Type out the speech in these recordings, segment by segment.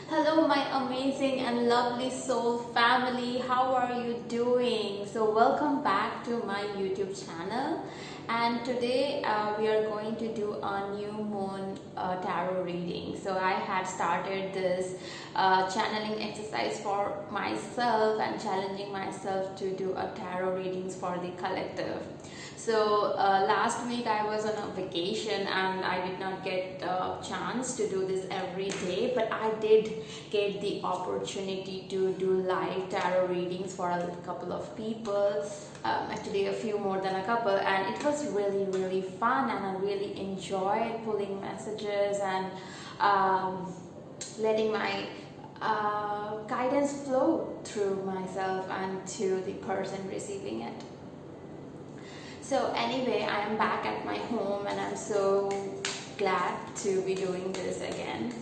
Hello, my amazing and lovely soul family. How are you doing? So, welcome back to my YouTube channel. And today we are going to do a new moon tarot reading. So, I had started this channeling exercise for myself and challenging myself to do a tarot readings for the collective. So last week I was on a vacation and I did not get a chance to do this every day, but I did get the opportunity to do live tarot readings for a couple of people, actually a few more than a couple, and it was really fun, and I really enjoyed pulling messages and letting my guidance flow through myself and to the person receiving it. So anyway, I am back at my home and I'm so glad to be doing this again.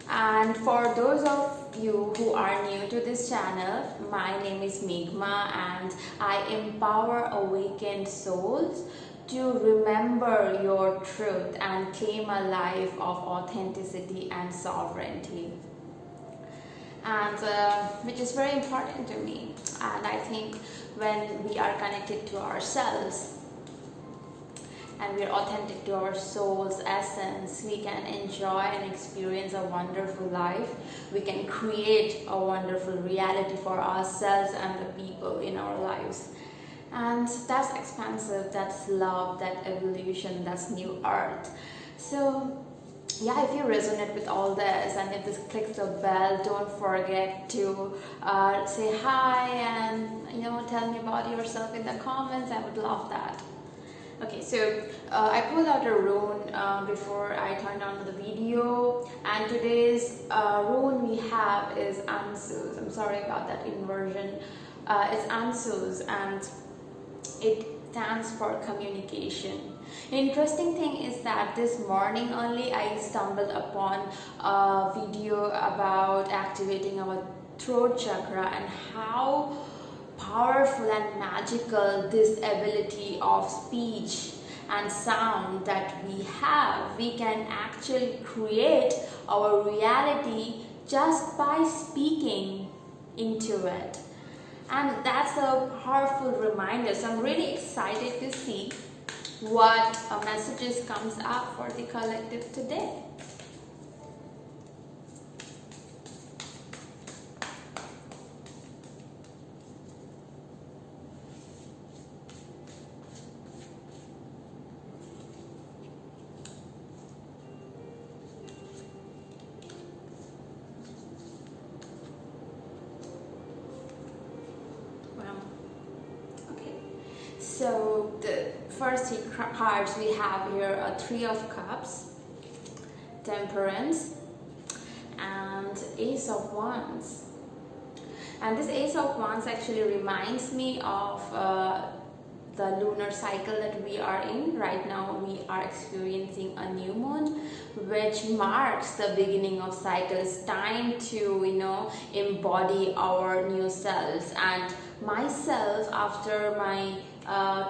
And for those of you who are new to this channel, my name is Meghma and I empower awakened souls to remember your truth and claim a life of authenticity and sovereignty. And which is very important to me. And I think when we are connected to ourselves and we are authentic to our soul's essence, we can enjoy and experience a wonderful life. We can create a wonderful reality for ourselves and the people in our lives. And that's expansive, that's love, that evolution, that's new earth. So yeah, if you resonate with all this and if this clicks the bell, don't forget to say hi and tell me about yourself in the comments. I would love that. Okay, so I pulled out a rune before I turned on the video, and today's rune we have is Ansus. I'm sorry about that inversion. It's Ansus and it stands for communication. Interesting thing is that this morning only I stumbled upon a video about activating our throat chakra and how powerful and magical this ability of speech and sound that we have. We can actually create our reality just by speaking into it. And that's a powerful reminder. So I'm really excited to see what messages comes up for the collective today. So the first three cards we have here are Three of Cups, Temperance, and Ace of Wands. And this Ace of Wands actually reminds me of the lunar cycle that we are in. Right now we are experiencing a new moon, which marks the beginning of cycle. It's time to embody our new selves. And myself, after my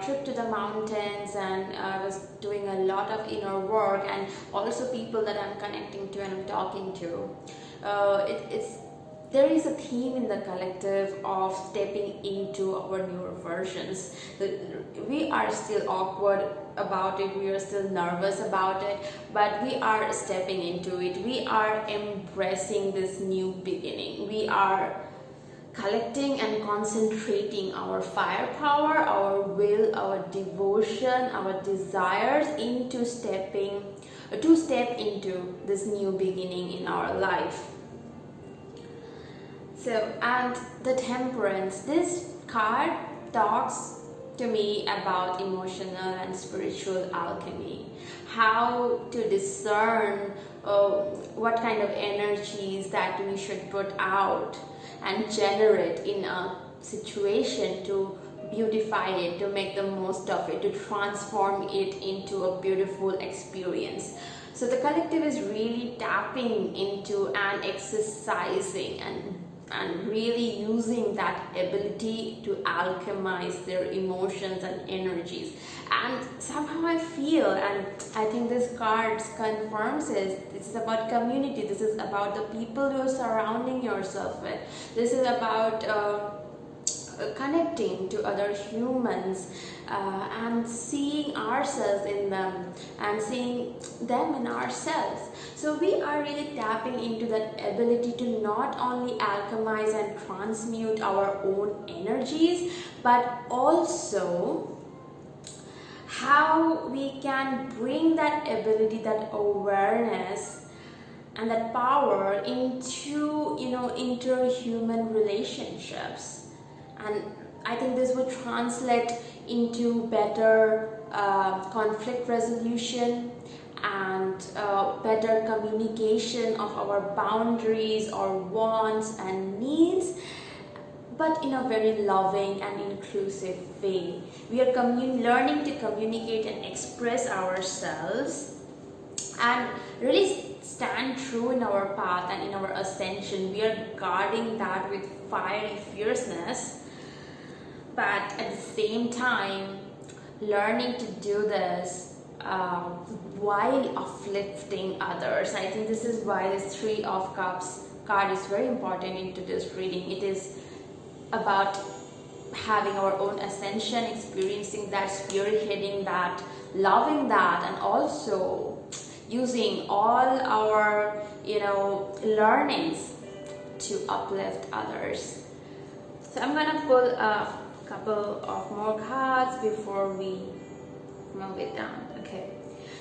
trip to the mountains, and I was doing a lot of inner work, and also people that I'm connecting to and I'm talking to, there is a theme in the collective of stepping into our newer versions. We are still awkward about it, we are still nervous about it, but we are stepping into it. We are embracing this new beginning. We are collecting and concentrating our firepower, our will, our devotion, our desires to step into this new beginning in our life. So, and the Temperance, this card talks to me about emotional and spiritual alchemy, how to discern what kind of energies that we should put out and generate in a situation to beautify it, to make the most of it, to transform it into a beautiful experience. So the collective is really tapping into and exercising and and really using that ability to alchemize their emotions and energies. And somehow I feel, and I think this card confirms it, this is about community, this is about the people you're surrounding yourself with, this is about connecting to other humans, and seeing ourselves in them and seeing them in ourselves. So we are really tapping into that ability to not only alchemize and transmute our own energies, but also how we can bring that ability, that awareness and that power into, interhuman relationships. And I think this would translate into better conflict resolution and better communication of our boundaries or wants and needs, but in a very loving and inclusive way. We are learning to communicate and express ourselves and really stand true in our path and in our ascension. We are guarding that with fiery fierceness, but at the same time learning to do this while uplifting others. I think this is why this Three of Cups card is very important into this reading. It is about having our own ascension, experiencing that, spearheading that, loving that, and also using all our learnings to uplift others. So I'm gonna pull a couple of more cards before we move it down. Okay,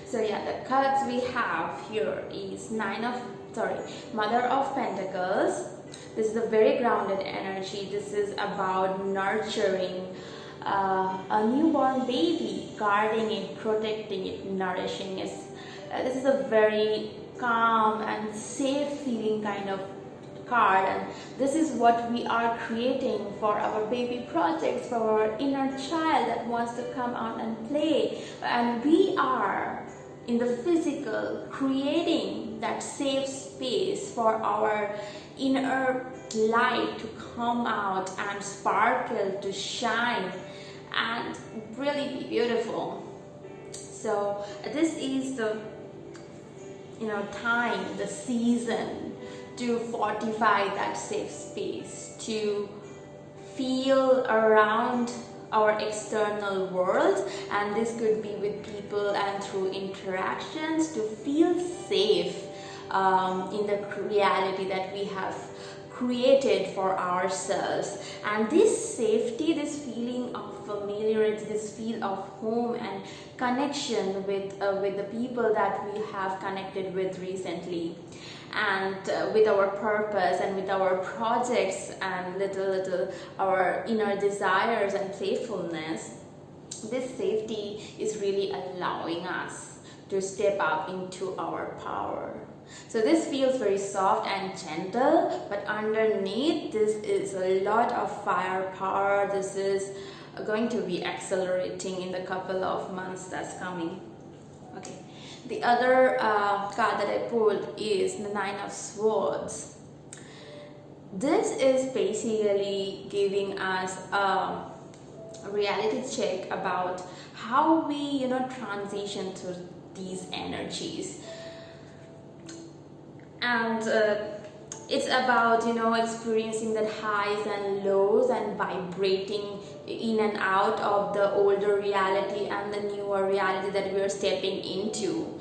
so yeah, the cards we have here is Mother of Pentacles. This is a very grounded energy. This is about nurturing a newborn baby, guarding it, protecting it, nourishing it. This is a very calm and safe feeling kind of card, and this is what we are creating for our baby projects, for our inner child that wants to come out and play. And we are in the physical creating that safe space for our inner light to come out and sparkle, to shine and really be beautiful. So this is the time, the season to fortify that safe space, to feel around our external world, and this could be with people and through interactions, to feel safe in the reality that we have created for ourselves. And this safety, this feeling of familiarity, this feel of home and connection with the people that we have connected with recently, and with our purpose and with our projects and little our inner desires and playfulness, this safety is really allowing us to step up into our power. So this feels very soft and gentle, but underneath this is a lot of firepower. This is going to be accelerating in the couple of months that's coming. Okay, the other card that I pulled is the Nine of Swords. This is basically giving us a reality check about how we transition through these energies. And it's about experiencing that highs and lows and vibrating in and out of the older reality and the newer reality that we are stepping into.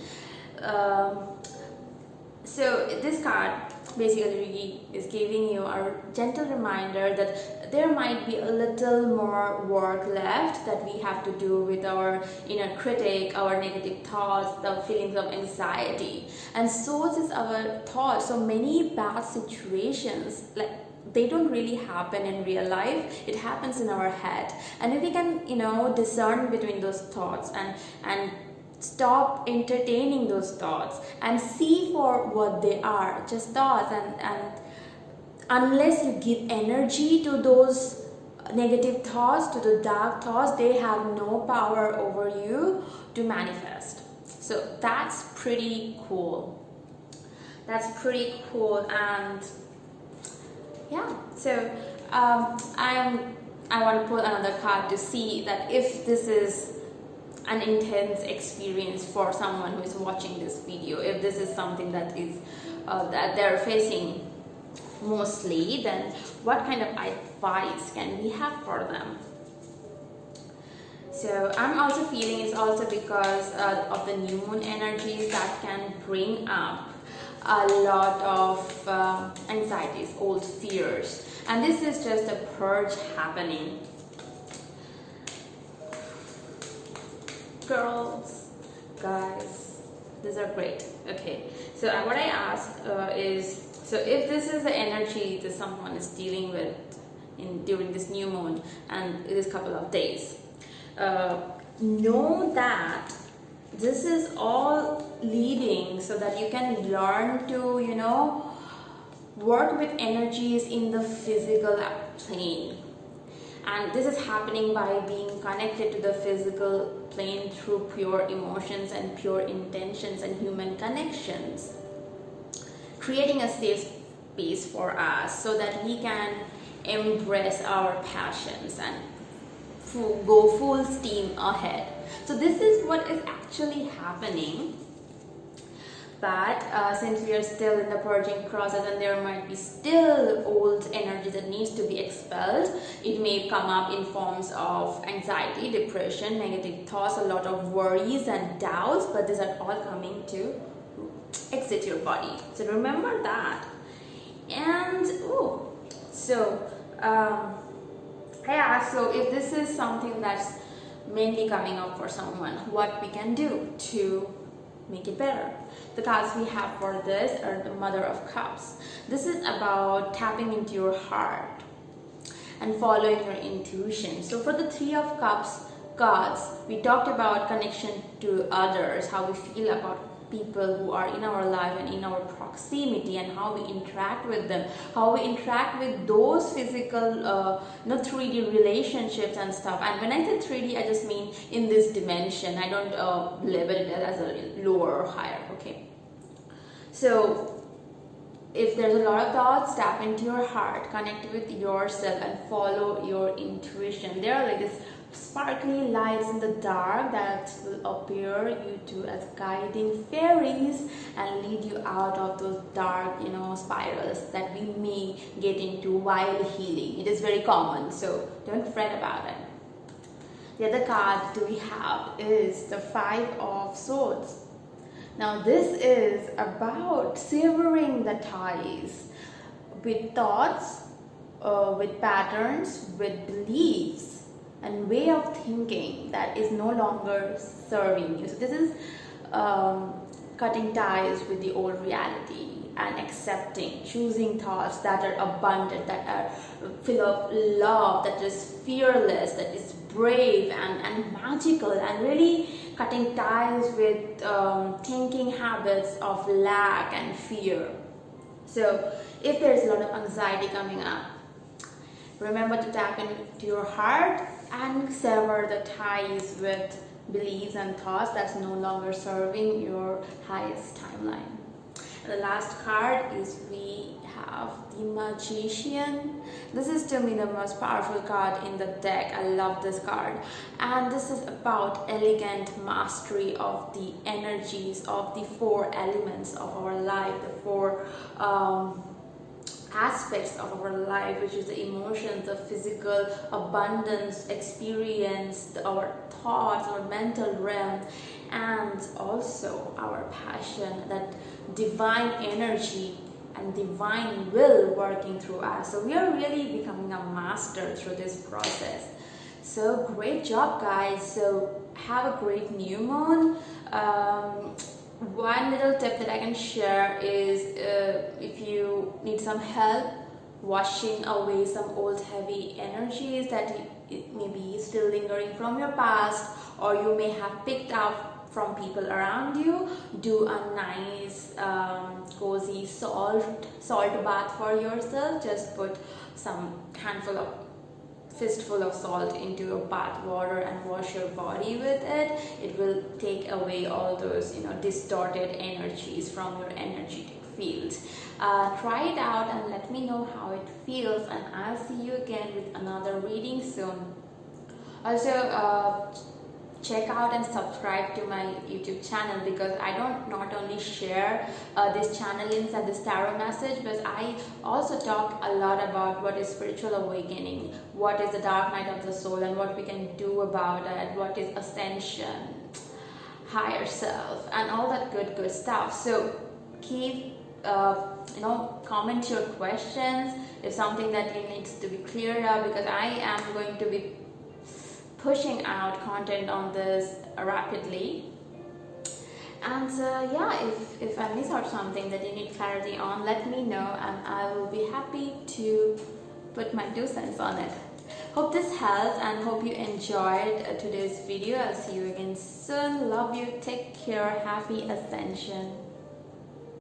So this card basically is giving you a gentle reminder that there might be a little more work left that we have to do with our inner critic, our negative thoughts, the feelings of anxiety. And Swords is our thoughts. So many bad situations, they don't really happen in real life. It happens in our head. And if we can discern between those thoughts and stop entertaining those thoughts and see for what they are, just thoughts, and unless you give energy to those negative thoughts, to the dark thoughts, they have no power over you to manifest. So that's pretty cool. And yeah, so I want to pull another card to see that if this is an intense experience for someone who is watching this video, if this is something that is that they're facing mostly, then what kind of advice can we have for them? So I'm also feeling it's also because of the new moon energies that can bring up a lot of anxieties, old fears, and this is just a purge happening. Girls, guys, these are great. Okay, so what I ask is, so if this is the energy that someone is dealing with during this new moon and this couple of days, know that this is all leading so that you can learn to, you know, work with energies in the physical plane. And this is happening by being connected to the physical plane through pure emotions and pure intentions and human connections, creating a safe space for us so that we can embrace our passions and go full steam ahead. So this is what is actually happening. But since we are still in the purging process and there might be still old energy that needs to be expelled, it may come up in forms of anxiety, depression, negative thoughts, a lot of worries and doubts, but these are all coming to exit your body. So remember that. And I asked, so if this is something that's mainly coming up for someone, what we can do to make it better. The cards we have for this are the Mother of Cups. This is about tapping into your heart and following your intuition. So for the Three of Cups cards, we talked about connection to others, how we feel about people who are in our life and in our proximity, and how we interact with them, how we interact with those physical 3D relationships and stuff. And when I say 3D, I just mean in this dimension. I don't label it as a lower or higher. Okay, so if there's a lot of thoughts, tap into your heart, connect with yourself and follow your intuition. There are like this sparkly lights in the dark that will appear you to as guiding fairies and lead you out of those dark, spirals that we may get into while healing. It is very common, so don't fret about it. The other card we have is the Five of Swords. Now this is about severing the ties with thoughts, with patterns, with beliefs and way of thinking that is no longer serving you. So this is cutting ties with the old reality and accepting, choosing thoughts that are abundant, that are full of love, that is fearless, that is brave and magical, and really cutting ties with thinking habits of lack and fear. So if there's a lot of anxiety coming up, remember to tap into your heart and sever the ties with beliefs and thoughts that's no longer serving your highest timeline. And the last card is we have the Magician. This is to me the most powerful card in the deck. I love this card. And this is about elegant mastery of the energies of the four elements of our life, the four aspects of our life, which is the emotions, the physical abundance experience, our thoughts, our mental realm, and also our passion, that divine energy and divine will working through us. So we are really becoming a master through this process. So great job, guys. So have a great new moon. One little tip that I can share is if you need some help washing away some old heavy energies that it may be still lingering from your past, or you may have picked up from people around you, do a nice cozy salt bath for yourself. Just put some fistful of salt into your bath water and wash your body with it. It will take away all those distorted energies from your energetic field. Try it out and let me know how it feels, and I'll see you again with another reading soon. Also, check out and subscribe to my YouTube channel, because I don't not only share these channelings and this tarot message, but I also talk a lot about what is spiritual awakening, what is the dark night of the soul, and what we can do about it, what is ascension, higher self, and all that good stuff. So keep comment your questions if something that you needs to be cleared up, because I am going to be pushing out content on this rapidly. And yeah, if I miss out something that you need clarity on, let me know and I will be happy to put my 2 cents on it. Hope this helped and hope you enjoyed today's video. I'll see you again soon. Love you. Take care. Happy ascension.